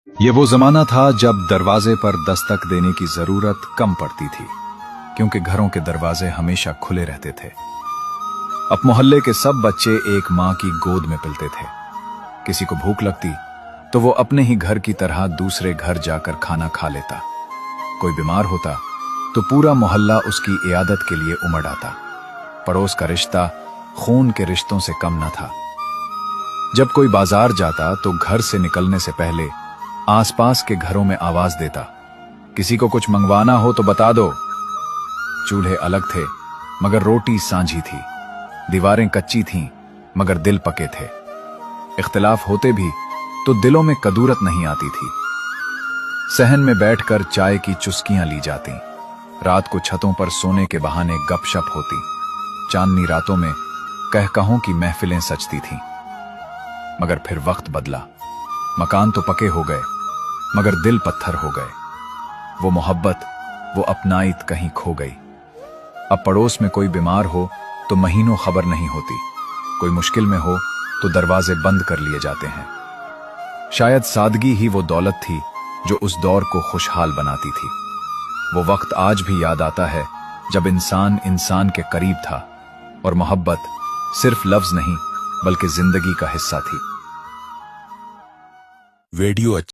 ये वो जमाना था जब दरवाजे पर दस्तक देने की जरूरत कम पड़ती थी, क्योंकि घरों के दरवाजे हमेशा खुले रहते थे। अब मोहल्ले के सब बच्चे एक माँ की गोद में पलते थे। किसी को भूख लगती तो वो अपने ही घर की तरह दूसरे घर जाकर खाना खा लेता। कोई बीमार होता तो पूरा मोहल्ला उसकी इयादत के लिए उमड़ आता। पड़ोस का रिश्ता खून के रिश्तों से कम न था। जब कोई बाजार जाता तो घर से निकलने से पहले आसपास के घरों में आवाज देता, किसी को कुछ मंगवाना हो तो बता दो। चूल्हे अलग थे मगर रोटी सांझी थी, दीवारें कच्ची थीं मगर दिल पके थे। इख्तिलाफ होते भी तो दिलों में कदूरत नहीं आती थी। सहन में बैठकर चाय की चुस्कियां ली जाती, रात को छतों पर सोने के बहाने गपशप होती, चांदनी रातों में कहकहों की महफिलें सजती थीं। मगर फिर वक्त बदला, मकान तो पके हो गए मगर दिल पत्थर हो गए। वो मोहब्बत, वो अपनाइत कहीं खो गई। अब पड़ोस में कोई बीमार हो तो महीनों खबर नहीं होती, कोई मुश्किल में हो तो दरवाजे बंद कर लिए जाते हैं। शायद सादगी ही वो दौलत थी जो उस दौर को खुशहाल बनाती थी। वो वक्त आज भी याद आता है जब इंसान इंसान के करीब था और मोहब्बत सिर्फ लफ्ज नहीं बल्कि जिंदगी का हिस्सा थी। वीडियो